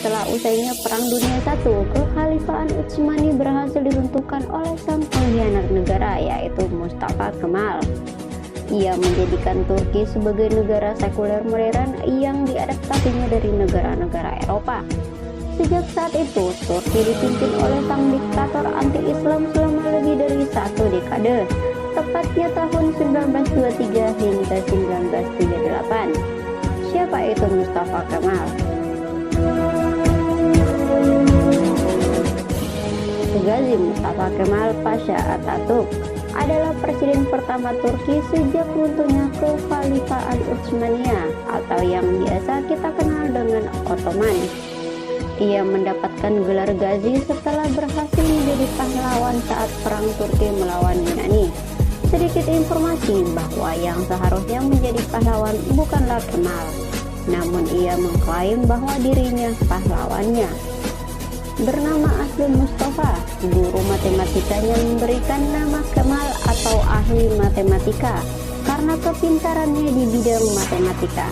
setelah usainya Perang Dunia I, kekhalifahan Utsmani berhasil diruntuhkan oleh sang pengkhianat negara, yaitu Mustafa Kemal. Ia menjadikan Turki sebagai negara sekuler modern yang diadaptasinya dari negara-negara Eropa. Sejak saat itu, Turki dipimpin oleh sang diktator anti-Islam selama lebih dari 1 dekade, tepatnya tahun 1923 hingga 1938. Siapa itu Mustafa Kemal? Gazi Mustafa Kemal Pasha Atatürk adalah presiden pertama Turki sejak runtuhnya kekhalifahan Utsmaniyah atau yang biasa kita kenal dengan Ottoman. Ia mendapatkan gelar Gazi setelah berhasil menjadi pahlawan saat perang Turki melawan Yunani. Sedikit informasi bahwa yang seharusnya menjadi pahlawan bukanlah Kemal, namun ia mengklaim bahwa dirinya pahlawannya. Bernama asli Mustafa, guru matematikanya memberikan nama Kemal atau ahli matematika karena kepintarannya di bidang matematika.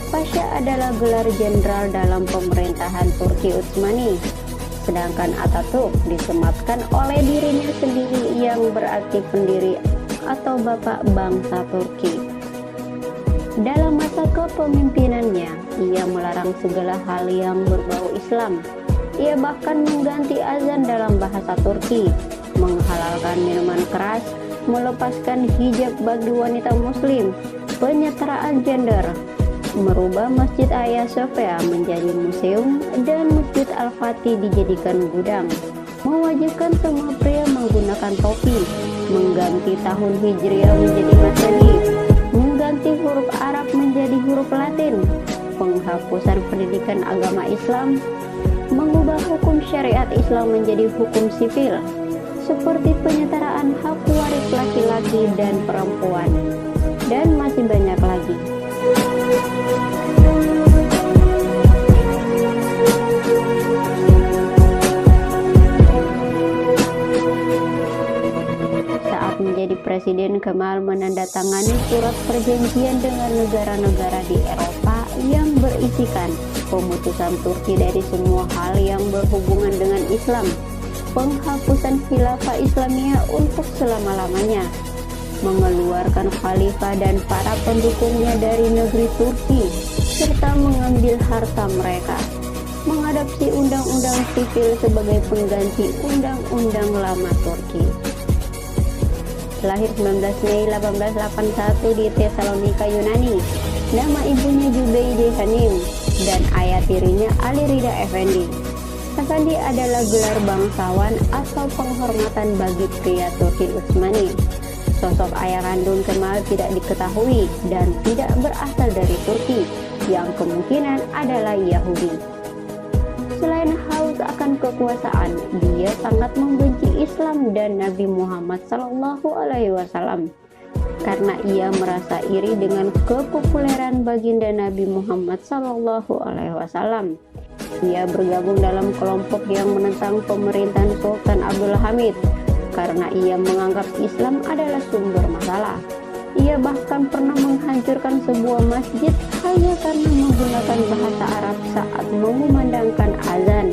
Pasha adalah gelar jenderal dalam pemerintahan Turki Utsmani, sedangkan Atatürk disematkan oleh dirinya sendiri yang berarti pendiri atau bapak bangsa Turki. Dalam masa kepemimpinannya, ia melarang segala hal yang berbau Islam. Ia bahkan mengganti azan dalam bahasa Turki, menghalalkan minuman keras, melepaskan hijab bagi wanita muslim, penyetaraan gender, merubah Masjid Hagia Sophia menjadi museum, dan Masjid Al-Fatih dijadikan gudang, mewajibkan semua pria menggunakan topi, mengganti tahun Hijriah menjadi Masehi, mengganti huruf Arab menjadi huruf Latin, penghapusan pendidikan agama Islam, mengubah hukum syariat Islam menjadi hukum sipil, seperti penyetaraan hak waris laki-laki dan perempuan, dan masih banyak lagi. Saat menjadi presiden, Kemal menandatangani surat perjanjian dengan negara-negara di Eropa yang berisikan pemutusan Turki dari semua hal yang berhubungan dengan Islam, penghapusan khilafah Islamiyah untuk selama-lamanya, mengeluarkan khalifah dan para pendukungnya dari negeri Turki, serta mengambil harta mereka, mengadopsi undang-undang sipil sebagai pengganti undang-undang lama Turki. Lahir 19 Mei 1881 di Tesalonika, Yunani. Nama ibunya Jubeide Hanim dan ayah tirinya Ali Rida Effendi. Effendi adalah gelar bangsawan atau penghormatan bagi pria Turki Utsmani. Sosok ayah kandung Kemal tidak diketahui dan tidak berasal dari Turki, yang kemungkinan adalah Yahudi. Selain haus akan kekuasaan, dia sangat membenci Islam dan Nabi Muhammad SAW karena ia merasa iri dengan kepopuleran baginda Nabi Muhammad SAW. Ia bergabung dalam kelompok yang menentang pemerintahan Sultan Abdul Hamid karena ia menganggap Islam adalah sumber masalah. Ia bahkan pernah menghancurkan sebuah masjid hanya karena menggunakan bahasa Arab saat mengumandangkan azan,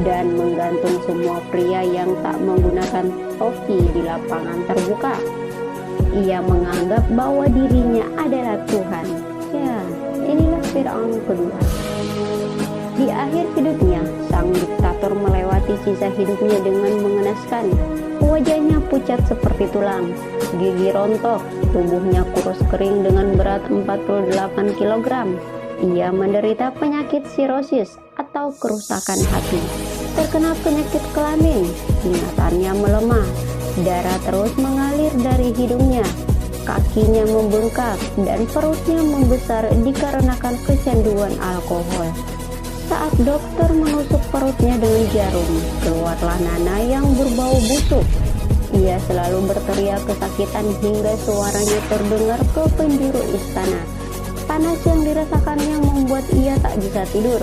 dan menggantung semua pria yang tak menggunakan topi di lapangan terbuka. Ia menganggap bahwa dirinya adalah Tuhan. Ya, inilah Fir'aun kedua. Di akhir hidupnya, sang diktator melewati sisa hidupnya dengan mengenaskan. Wajahnya pucat seperti tulang, gigi rontok, tubuhnya kurus kering dengan berat 48 kg. Ia menderita penyakit sirosis atau kerusakan hati, terkena penyakit kelamin, ingatannya melemah, darah terus mengalir dari hidungnya, kakinya membengkak, dan perutnya membesar dikarenakan kecanduan alkohol. Saat dokter menusuk perutnya dengan jarum, keluarlah nanah yang berbau busuk. Ia selalu berteriak kesakitan hingga suaranya terdengar ke penjuru istana. Panas yang dirasakannya membuat ia tak bisa tidur.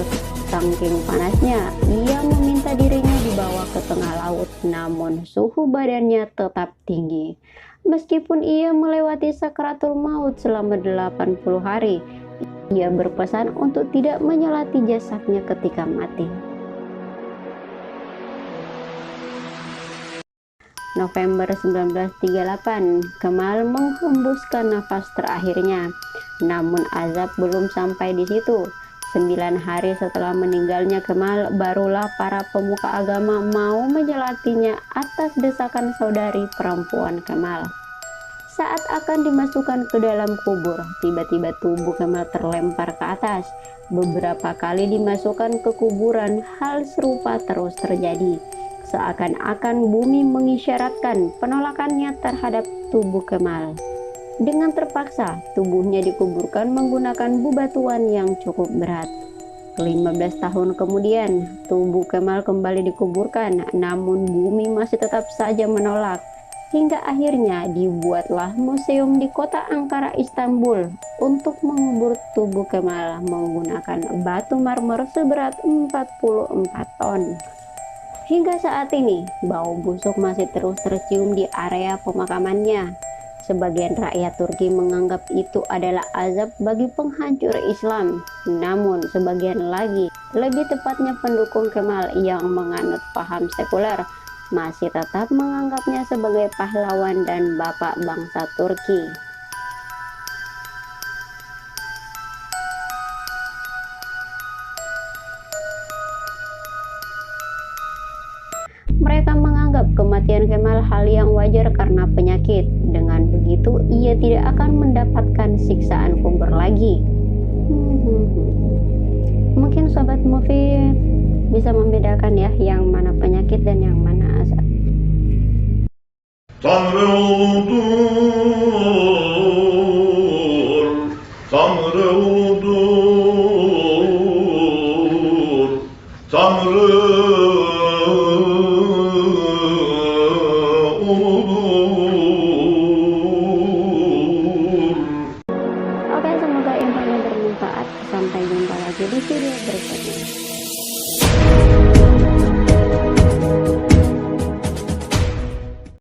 Saking panasnya, ia meminta dirinya dibawa ke tengah laut, namun suhu badannya tetap tinggi. Meskipun ia melewati sakaratul maut selama 80 hari, Ia berpesan untuk tidak menyelati jasadnya ketika mati. November 1938, Kemal menghembuskan nafas terakhirnya. Namun azab belum sampai di situ. 9 hari setelah meninggalnya Kemal, barulah para pemuka agama mau menyelatinya atas desakan saudari perempuan Kemal. Saat akan dimasukkan ke dalam kubur, tiba-tiba tubuh Kemal terlempar ke atas. Beberapa kali dimasukkan ke kuburan, hal serupa terus terjadi. Seakan-akan bumi mengisyaratkan penolakannya terhadap tubuh Kemal. Dengan terpaksa, tubuhnya dikuburkan menggunakan bebatuan yang cukup berat. 15 tahun kemudian, tubuh Kemal kembali dikuburkan, namun bumi masih tetap saja menolak. Hingga akhirnya dibuatlah museum di kota Ankara, Istanbul untuk mengubur tubuh Kemal menggunakan batu marmer seberat 44 ton. Hingga saat ini, bau busuk masih terus tercium di area pemakamannya. Sebagian rakyat Turki menganggap itu adalah azab bagi penghancur Islam. Namun sebagian lagi, lebih tepatnya pendukung Kemal yang menganut paham sekuler, masih tetap menganggapnya sebagai pahlawan dan bapak bangsa Turki. Mereka menganggap kematian Kemal hal yang wajar karena penyakit. Dengan begitu, ia tidak akan mendapatkan siksaan kubur lagi. Mungkin Sobat Movie bisa membedakan ya, yang mana penyakit dan yang mana azab. Tanrı uludur, Tanrı uludur, Tanrı Oke, semoga infonya bermanfaat. Sampai jumpa lagi di video berikutnya.